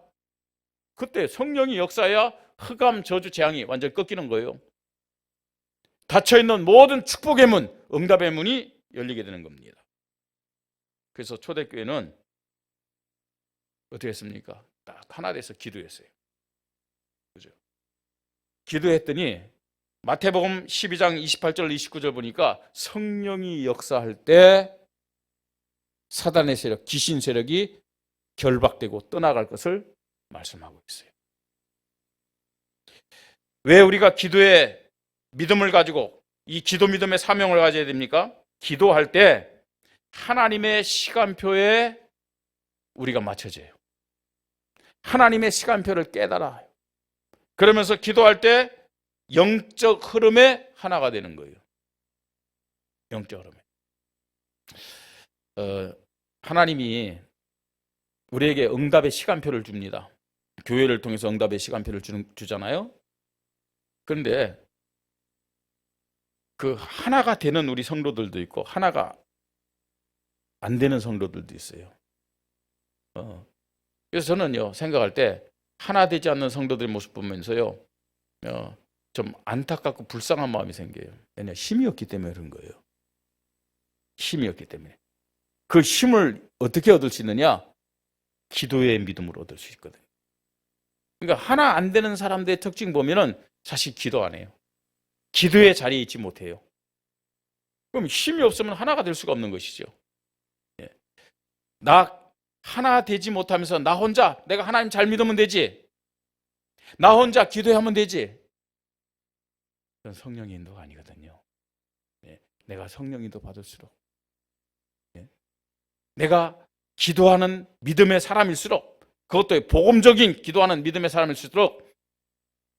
그때 성령이 역사해야 흑암, 저주, 재앙이 완전히 꺾이는 거예요. 닫혀있는 모든 축복의 문, 응답의 문이 열리게 되는 겁니다. 그래서 초대교회는 어떻게 했습니까? 딱 하나 돼서 기도했어요. 그죠? 기도했더니 마태복음 12장 28절 29절 보니까 성령이 역사할 때 사단의 세력, 귀신 세력이 결박되고 떠나갈 것을 말씀하고 있어요. 왜 우리가 기도에 믿음을 가지고 이 기도 믿음의 사명을 가져야 됩니까? 기도할 때 하나님의 시간표에 우리가 맞춰져요. 하나님의 시간표를 깨달아요. 그러면서 기도할 때 영적 흐름에 하나가 되는 거예요. 영적 흐름에. 하나님이 우리에게 응답의 시간표를 줍니다. 교회를 통해서 응답의 시간표를 주잖아요. 그런데 그 하나가 되는 우리 성도들도 있고 하나가 안 되는 성도들도 있어요. 그래서 저는요 생각할 때 하나 되지 않는 성도들의 모습 보면서요 좀 안타깝고 불쌍한 마음이 생겨요. 왜냐 힘이 없기 때문에 그런 거예요. 힘이 없기 때문에. 그 힘을 어떻게 얻을 수 있느냐? 기도의 믿음으로 얻을 수 있거든요. 그러니까 하나 안 되는 사람들의 특징 보면은 사실 기도 안 해요. 기도의 자리에 있지 못해요. 그럼 힘이 없으면 하나가 될 수가 없는 것이죠. 나 하나 되지 못하면서 나 혼자 내가 하나님 잘 믿으면 되지. 나 혼자 기도하면 되지. 그건 성령의 인도가 아니거든요. 내가 성령 인도 받을수록 내가 기도하는 믿음의 사람일수록 그것도 복음적인 기도하는 믿음의 사람일수록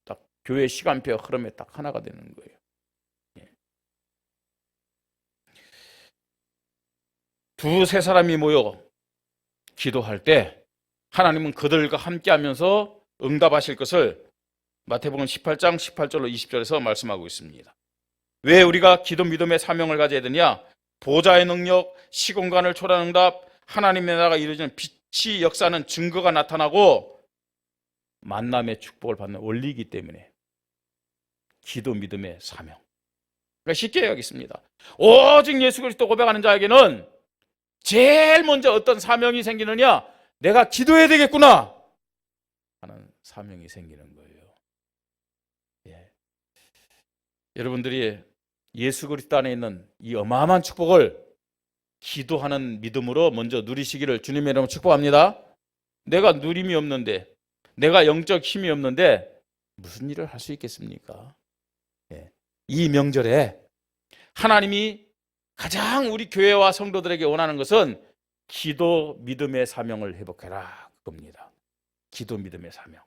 딱 교회 시간표 흐름에 딱 하나가 되는 거예요. 두세 사람이 모여 기도할 때 하나님은 그들과 함께하면서 응답하실 것을 마태복음 18장 18절로 20절에서 말씀하고 있습니다. 왜 우리가 기도 믿음의 사명을 가져야 되냐? 보좌의 능력, 시공간을 초월하는 응답, 하나님의 나라가 이루어지는 빛이 역사하는 증거가 나타나고 만남의 축복을 받는 원리이기 때문에 기도 믿음의 사명. 그러니까 쉽게 이야기했습니다. 오직 예수 그리스도 고백하는 자에게는 제일 먼저 어떤 사명이 생기느냐? 내가 기도해야 되겠구나 하는 사명이 생기는 거예요. 예. 여러분들이 예수 그리스도 안에 있는 이 어마어마한 축복을 기도하는 믿음으로 먼저 누리시기를 주님의 이름으로 축복합니다. 내가 누림이 없는데, 내가 영적 힘이 없는데 무슨 일을 할 수 있겠습니까? 예. 이 명절에 하나님이 가장 우리 교회와 성도들에게 원하는 것은 기도 믿음의 사명을 회복해라 그겁니다. 기도 믿음의 사명.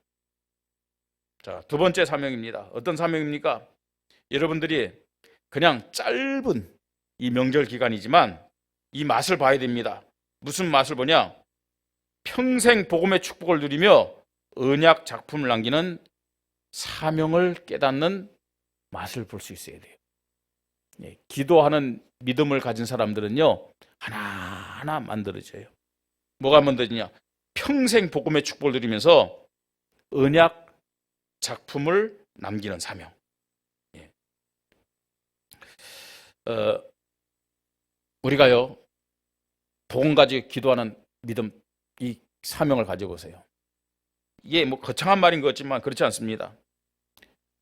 자, 두 번째 사명입니다. 어떤 사명입니까? 여러분들이 그냥 짧은 이 명절 기간이지만 이 맛을 봐야 됩니다. 무슨 맛을 보냐? 평생 복음의 축복을 누리며 언약 작품을 남기는 사명을 깨닫는 맛을 볼 수 있어야 돼요. 예, 기도하는 믿음을 가진 사람들은요, 하나하나 만들어져요. 뭐가 만들어지냐? 평생 복음의 축복을 누리면서 언약 작품을 남기는 사명. 예. 우리가요, 복음 가지고 기도하는 믿음, 이 사명을 가지고 오세요. 이게 뭐 거창한 말인 것 같지만 그렇지 않습니다.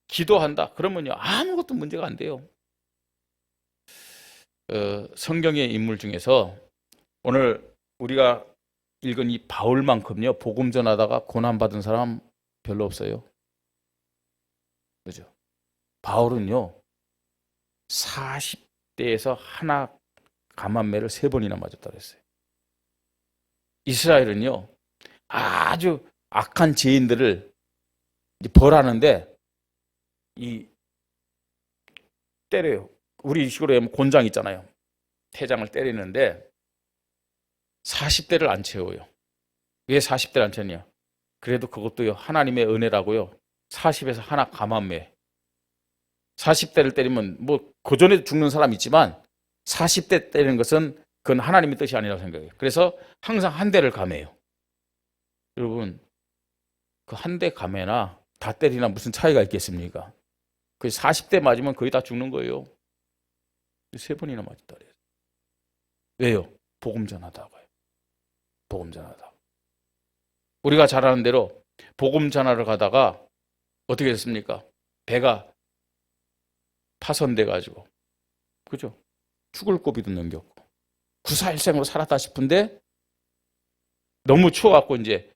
기도한다. 그러면요, 아무것도 문제가 안 돼요. 성경의 인물 중에서 오늘 우리가 읽은 이 바울만큼요, 복음 전하다가 고난받은 사람 별로 없어요. 그죠? 바울은요, 40대에서 하나 감한매를 3번이나 맞았다고 했어요. 이스라엘은요, 아주 악한 죄인들을 벌하는데 때려요. 우리 식으로 하면 곤장 있잖아요. 태장을 때리는데 40대를 안 채워요. 왜 40대를 안 채냐? 그래도 그것도요, 하나님의 은혜라고요. 40에서 하나 감한매. 40대를 때리면 뭐 그전에 죽는 사람 있지만 40대 때리는 것은 그건 하나님의 뜻이 아니라고 생각해요. 그래서 항상 한 대를 감해요. 여러분, 그 한 대 감해나 다 때리나 무슨 차이가 있겠습니까? 그 40대 맞으면 거의 다 죽는 거예요. 3번이나 맞았다 그래요. 왜요? 복음 전하다고요. 복음 전하다. 우리가 잘 아는 대로 복음 전하러 가다가 어떻게 됐습니까? 배가 파손돼 가지고, 그죠? 죽을 고비도 넘겼고, 구사일생으로 살았다 싶은데 너무 추워갖고 이제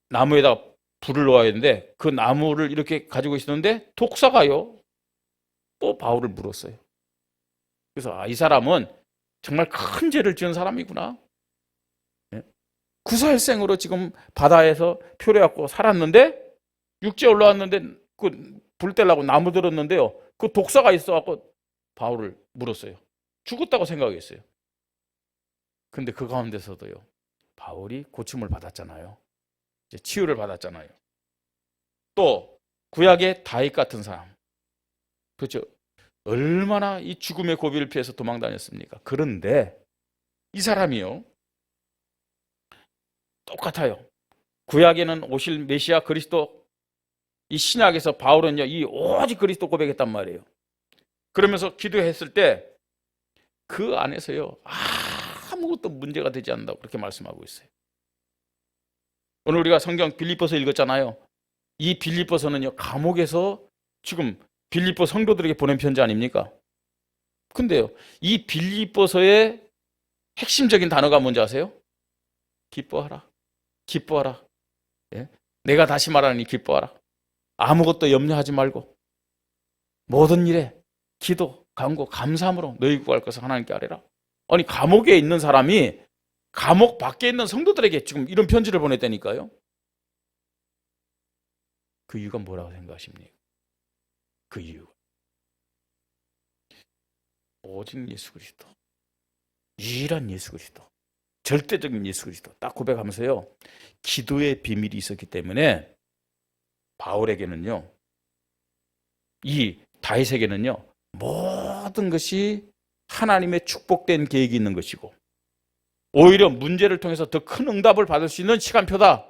나무에다가 불을 놓아야 되는데 그 나무를 이렇게 가지고 있었는데 독사가요, 또 바울을 물었어요. 그래서 이 사람은 정말 큰 죄를 지은 사람이구나. 구사일생으로 지금 바다에서 표류해갖고 살았는데 육지에 올라왔는데 그 불 떼려고 나무 들었는데요, 그 독사가 있어갖고 바울을 물었어요. 죽었다고 생각했어요. 근데 그 가운데서도요, 바울이 고침을 받았잖아요. 이제 치유를 받았잖아요. 또 구약의 다윗 같은 사람, 그렇죠? 얼마나 이 죽음의 고비를 피해서 도망 다녔습니까? 그런데 이 사람이요, 똑같아요. 구약에는 오실 메시아 그리스도, 이 신약에서 바울은요, 이 오직 그리스도 고백했단 말이에요. 그러면서 기도했을 때 그 안에서요, 아무것도 문제가 되지 않는다고 그렇게 말씀하고 있어요. 오늘 우리가 성경 빌립보서 읽었잖아요. 이 빌립보서는요, 감옥에서 지금 빌립보 성도들에게 보낸 편지 아닙니까? 근데요, 이 빌립보서의 핵심적인 단어가 뭔지 아세요? 기뻐하라. 기뻐하라. 예? 내가 다시 말하니 기뻐하라. 아무것도 염려하지 말고 모든 일에 기도, 간구, 감사함으로 너희 구할 것을 하나님께 아뢰라. 아니, 감옥에 있는 사람이 감옥 밖에 있는 성도들에게 지금 이런 편지를 보냈다니까요. 그 이유가 뭐라고 생각하십니까? 그 이유, 오직 예수 그리스도, 유일한 예수 그리스도, 절대적인 예수 그리스도 딱 고백하면서요. 기도의 비밀이 있었기 때문에 바울에게는요. 이 다윗에게는요. 모든 것이 하나님의 축복된 계획이 있는 것이고 오히려 문제를 통해서 더 큰 응답을 받을 수 있는 시간표다.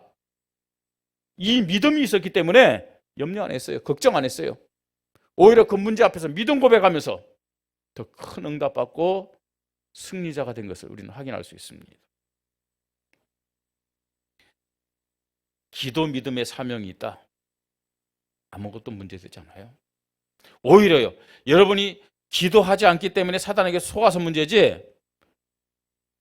이 믿음이 있었기 때문에 염려 안 했어요. 걱정 안 했어요. 오히려 그 문제 앞에서 믿음 고백하면서 더 큰 응답 받고 승리자가 된 것을 우리는 확인할 수 있습니다. 기도 믿음의 사명이 있다. 아무것도 문제되지 않아요. 오히려요. 여러분이 기도하지 않기 때문에 사단에게 속아서 문제지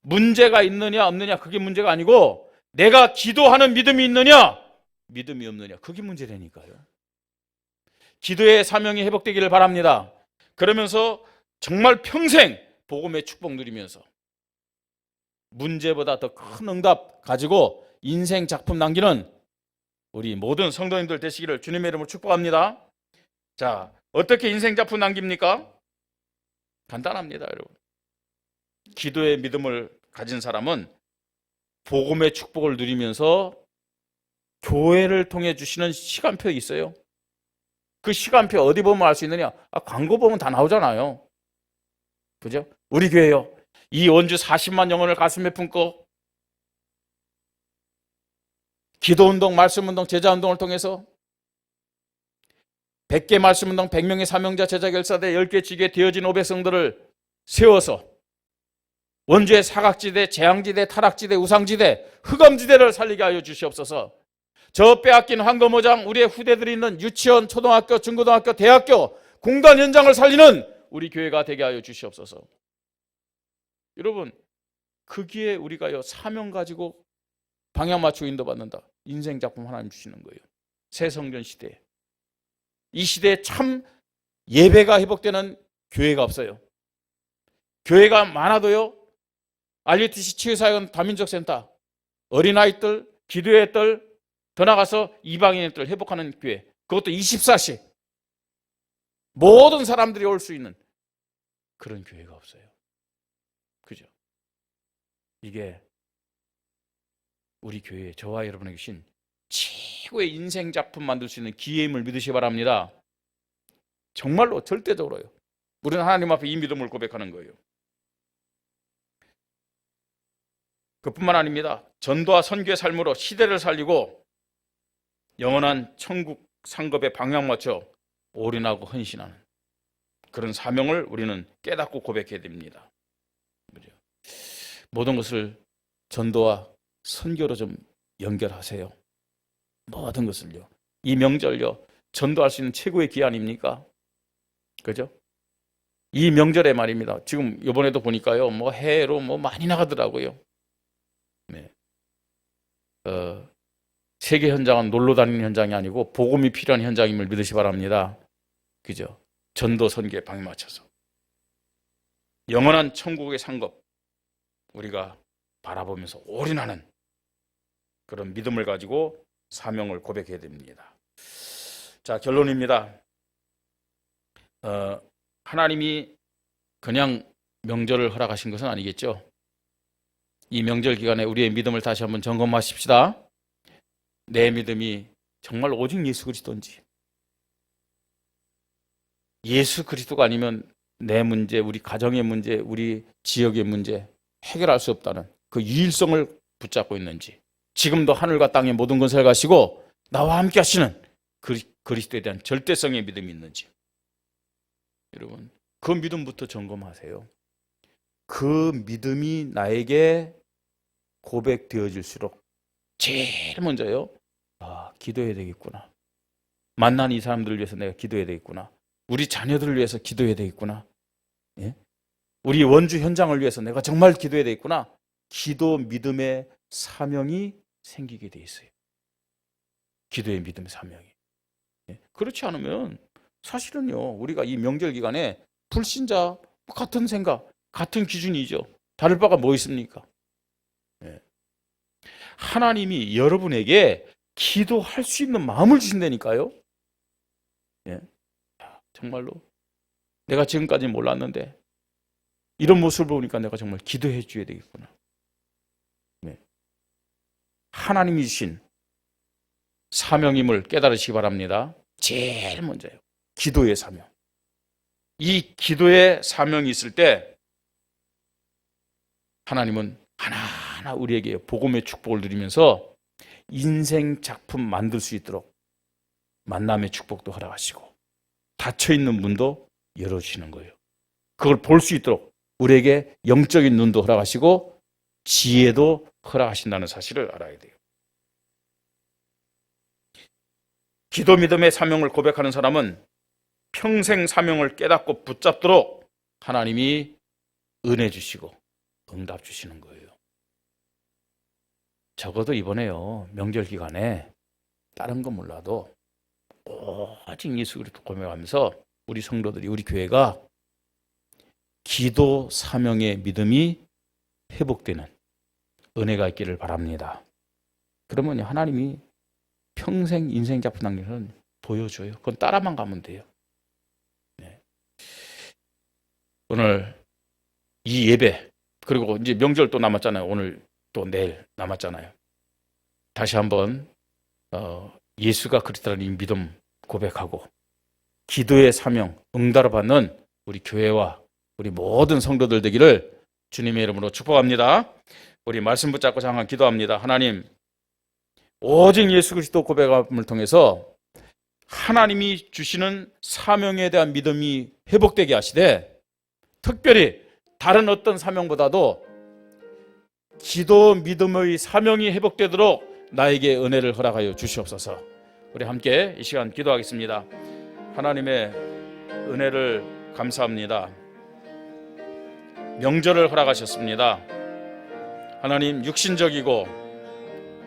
문제가 있느냐 없느냐 그게 문제가 아니고 내가 기도하는 믿음이 있느냐 믿음이 없느냐 그게 문제라니까요. 기도의 사명이 회복되기를 바랍니다. 그러면서 정말 평생 복음의 축복 누리면서 문제보다 더 큰 응답 가지고 인생 작품 남기는 우리 모든 성도님들 되시기를 주님의 이름으로 축복합니다. 자, 어떻게 인생 작품 남깁니까? 간단합니다, 여러분. 기도의 믿음을 가진 사람은 복음의 축복을 누리면서 교회를 통해 주시는 시간표가 있어요. 그 시간표 어디 보면 알 수 있느냐? 광고 보면 다 나오잖아요. 그죠? 우리 교회요. 이 원주 40만 영혼을 가슴에 품고 기도운동, 말씀운동, 제자운동을 통해서 100개 말씀운동, 100명의 사명자 제자결사대 10개 지교에 되어진 500성들을 세워서 원주의 사각지대, 재앙지대, 타락지대, 우상지대, 흑암지대를 살리게 하여 주시옵소서. 저 빼앗긴 황금오장, 우리의 후대들이 있는 유치원, 초등학교, 중고등학교, 대학교, 공단 현장을 살리는 우리 교회가 되게 하여 주시옵소서. 여러분, 거기에 우리가요 사명 가지고 방향 맞추고 인도받는다. 인생 작품 하나님 주시는 거예요. 새 성전 시대에. 이 시대에 참 예배가 회복되는 교회가 없어요. 교회가 많아도요. RUTC 치유사역은 다민족 센터, 어린아이들, 기도의 뜰, 더 나가서 이방인의 뜰 회복하는 교회. 그것도 24시. 모든 사람들이 올 수 있는 그런 교회가 없어요. 그죠? 이게 우리 교회에 저와 여러분에게 주신 최고의 인생 작품 만들 수 있는 기회임을 믿으시기 바랍니다. 정말로 절대적으로요. 우리는 하나님 앞에 이 믿음을 고백하는 거예요. 그뿐만 아닙니다. 전도와 선교의 삶으로 시대를 살리고 영원한 천국 상급에 방향 맞춰 올인하고 헌신하는 그런 사명을 우리는 깨닫고 고백해야 됩니다. 그죠? 모든 것을 전도와 선교로 좀 연결하세요. 모든 것을요. 이 명절요. 전도할 수 있는 최고의 기회 아닙니까? 그죠? 이 명절에 말입니다. 지금 이번에도 보니까요. 뭐 해외로 뭐 많이 나가더라고요. 네. 세계 현장은 놀러 다니는 현장이 아니고 복음이 필요한 현장임을 믿으시 바랍니다. 그죠? 전도 선교에 방에 맞춰서 영원한 천국의 상급 우리가 바라보면서 올인하는 그런 믿음을 가지고 사명을 고백해야 됩니다. 자, 결론입니다. 하나님이 그냥 명절을 허락하신 것은 아니겠죠. 이 명절 기간에 우리의 믿음을 다시 한번 점검하십시다. 내 믿음이 정말 오직 예수 그리스도인지, 예수 그리스도가 아니면 내 문제, 우리 가정의 문제, 우리 지역의 문제 해결할 수 없다는 그 유일성을 붙잡고 있는지, 지금도 하늘과 땅의 모든 것을 가시고 나와 함께 하시는 그리스도에 대한 절대성의 믿음이 있는지, 여러분 그 믿음부터 점검하세요. 그 믿음이 나에게 고백되어질수록 제일 먼저요, 기도해야 되겠구나. 만난 이 사람들을 위해서 내가 기도해야 되겠구나. 우리 자녀들을 위해서 기도해야 되겠구나. 예? 우리 원주 현장을 위해서 내가 정말 기도해야 되겠구나. 기도 믿음의 사명이 생기게 돼 있어요. 기도의 믿음의 사명이. 예? 그렇지 않으면 사실은요, 우리가 이 명절 기간에 불신자 같은 생각, 같은 기준이죠. 다를 바가 뭐 있습니까? 예. 하나님이 여러분에게 기도할 수 있는 마음을 주신다니까요. 예. 정말로 내가 지금까지 몰랐는데 이런 모습을 보니까 내가 정말 기도해 줘야 되겠구나. 하나님이 주신 사명임을 깨달으시기 바랍니다. 제일 먼저요. 기도의 사명. 이 기도의 사명이 있을 때 하나님은 하나하나 우리에게 복음의 축복을 드리면서 인생 작품 만들 수 있도록 만남의 축복도 허락하시고 닫혀있는 문도 열어주시는 거예요. 그걸 볼 수 있도록 우리에게 영적인 눈도 허락하시고 지혜도 허락하신다는 사실을 알아야 돼요. 기도 믿음의 사명을 고백하는 사람은 평생 사명을 깨닫고 붙잡도록 하나님이 은혜 주시고 응답 주시는 거예요. 적어도 이번에요, 명절 기간에 다른 건 몰라도 오직 예수 그리스도 고백하면서 우리 성도들이, 우리 교회가 기도 사명의 믿음이 회복되는 은혜가 있기를 바랍니다. 그러면 하나님이 평생 인생 작품 남기는 보여줘요. 그건 따라만 가면 돼요. 네. 오늘 이 예배, 그리고 이제 명절 또 남았잖아요. 오늘 또 내일 남았잖아요. 다시 한번 예수가 그리스도라는 이 믿음 고백하고 기도의 사명 응답을 받는 우리 교회와 우리 모든 성도들 되기를 주님의 이름으로 축복합니다. 우리 말씀 붙잡고 잠깐 기도합니다. 하나님, 오직 예수 그리스도 고백함을 통해서 하나님이 주시는 사명에 대한 믿음이 회복되게 하시되, 특별히 다른 어떤 사명보다도 기도 믿음의 사명이 회복되도록 나에게 은혜를 허락하여 주시옵소서. 우리 함께 이 시간 기도하겠습니다. 하나님의 은혜를 감사합니다. 명절을 허락하셨습니다. 하나님, 육신적이고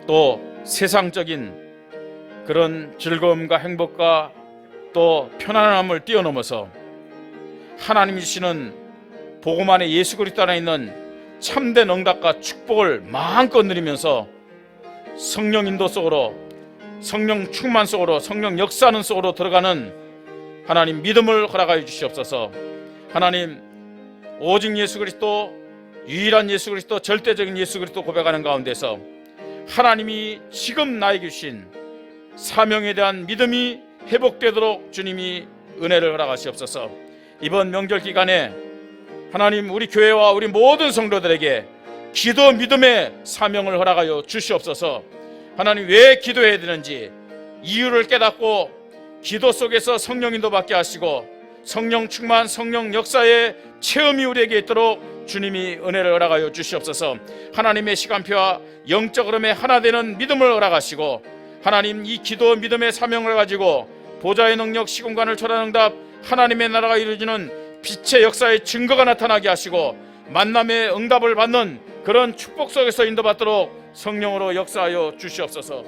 또 세상적인 그런 즐거움과 행복과 또 편안함을 뛰어넘어서 하나님이 주시는 복음 안에 예수 그리스도 안에 있는 참된 응답과 축복을 마음껏 누리면서 성령 인도 속으로, 성령 충만 속으로, 성령 역사하는 속으로 들어가는 하나님 믿음을 허락하여 주시옵소서. 하나님, 오직 예수 그리스도, 유일한 예수 그리스도, 절대적인 예수 그리스도 고백하는 가운데서 하나님이 지금 나에게 주신 사명에 대한 믿음이 회복되도록 주님이 은혜를 허락하시옵소서. 이번 명절 기간에 하나님, 우리 교회와 우리 모든 성도들에게 기도 믿음의 사명을 허락하여 주시옵소서. 하나님, 왜 기도해야 되는지 이유를 깨닫고 기도 속에서 성령 인도 받게 하시고 성령 충만, 성령 역사의 체험이 우리에게 있도록 주님이 은혜를 허락하여 주시옵소서. 하나님의 시간표와 영적 흐름에 하나 되는 믿음을 허락하시고 하나님, 이 기도 믿음의 사명을 가지고 보좌의 능력, 시공간을 초월하는 응답, 하나님의 나라가 이루어지는 빛의 역사의 증거가 나타나게 하시고 만남의 응답을 받는 그런 축복 속에서 인도받도록 성령으로 역사하여 주시옵소서.